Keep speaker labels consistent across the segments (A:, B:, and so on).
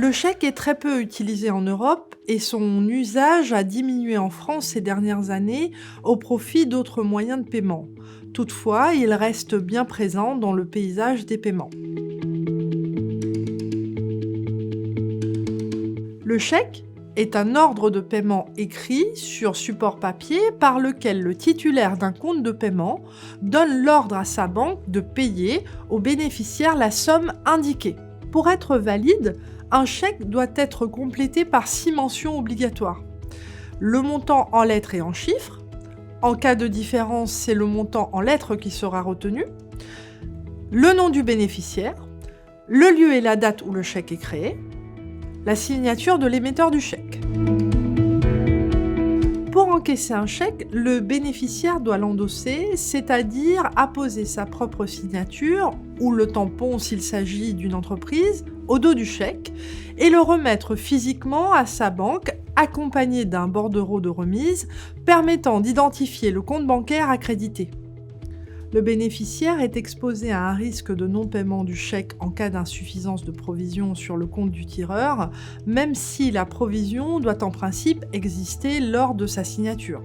A: Le chèque est très peu utilisé en Europe et son usage a diminué en France ces dernières années au profit d'autres moyens de paiement. Toutefois, il reste bien présent dans le paysage des paiements. Le chèque est un ordre de paiement écrit sur support papier par lequel le titulaire d'un compte de paiement donne l'ordre à sa banque de payer au bénéficiaire la somme indiquée. Pour être valide, un chèque doit être complété par 6 mentions obligatoires. Le montant en lettres et en chiffres. En cas de différence, c'est le montant en lettres qui sera retenu. Le nom du bénéficiaire. Le lieu et la date où le chèque est créé. La signature de l'émetteur du chèque. Pour encaisser un chèque, le bénéficiaire doit l'endosser, c'est-à-dire apposer sa propre signature, ou le tampon s'il s'agit d'une entreprise, au dos du chèque, et le remettre physiquement à sa banque, accompagné d'un bordereau de remise, permettant d'identifier le compte bancaire accrédité. Le bénéficiaire est exposé à un risque de non-paiement du chèque en cas d'insuffisance de provision sur le compte du tireur, même si la provision doit en principe exister lors de sa signature.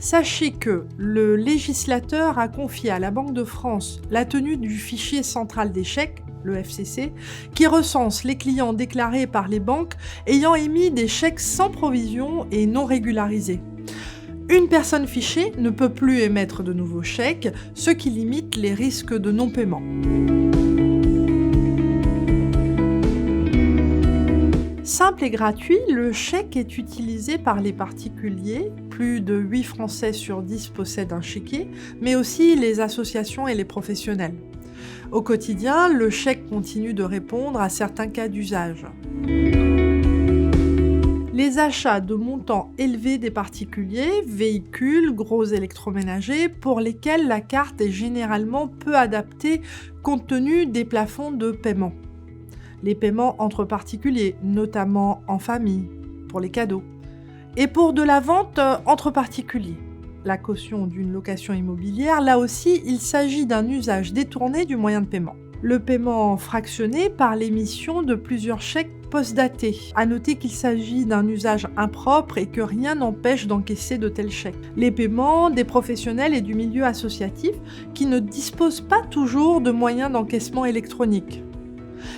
A: Sachez que le législateur a confié à la Banque de France la tenue du fichier central des chèques, le FCC, qui recense les clients déclarés par les banques ayant émis des chèques sans provision et non régularisés. Une personne fichée ne peut plus émettre de nouveaux chèques, ce qui limite les risques de non-paiement. Simple et gratuit, le chèque est utilisé par les particuliers, plus de 8 Français sur 10 possèdent un chéquier, mais aussi les associations et les professionnels. Au quotidien, le chèque continue de répondre à certains cas d'usage. Les achats de montants élevés des particuliers, véhicules, gros électroménagers, pour lesquels la carte est généralement peu adaptée compte tenu des plafonds de paiement. Les paiements entre particuliers, notamment en famille, pour les cadeaux. Et pour de la vente entre particuliers. La caution d'une location immobilière, là aussi, il s'agit d'un usage détourné du moyen de paiement. Le paiement fractionné par l'émission de plusieurs chèques post-datés. À noter qu'il s'agit d'un usage impropre et que rien n'empêche d'encaisser de tels chèques. Les paiements des professionnels et du milieu associatif qui ne disposent pas toujours de moyens d'encaissement électronique.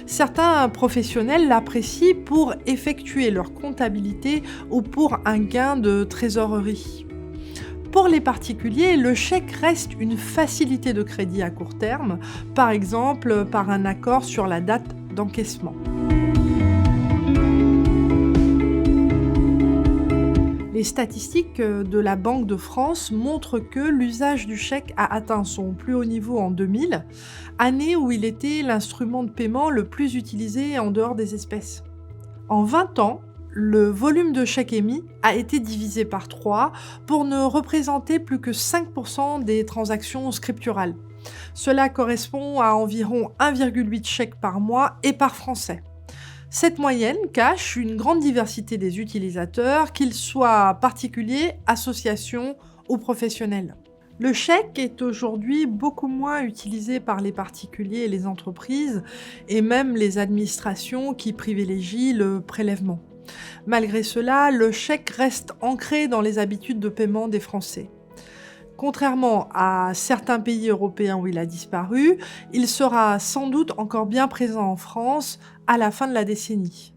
A: Certains professionnels l'apprécient pour effectuer leur comptabilité ou pour un gain de trésorerie. Pour les particuliers, le chèque reste une facilité de crédit à court terme, par exemple par un accord sur la date d'encaissement. Les statistiques de la Banque de France montrent que l'usage du chèque a atteint son plus haut niveau en 2000, année où il était l'instrument de paiement le plus utilisé en dehors des espèces. En 20 ans, le volume de chèques émis a été divisé par 3 pour ne représenter plus que 5% des transactions scripturales. Cela correspond à environ 1,8 chèques par mois et par Français. Cette moyenne cache une grande diversité des utilisateurs, qu'ils soient particuliers, associations ou professionnels. Le chèque est aujourd'hui beaucoup moins utilisé par les particuliers et les entreprises, et même les administrations qui privilégient le prélèvement. Malgré cela, le chèque reste ancré dans les habitudes de paiement des Français. Contrairement à certains pays européens où il a disparu, il sera sans doute encore bien présent en France à la fin de la décennie.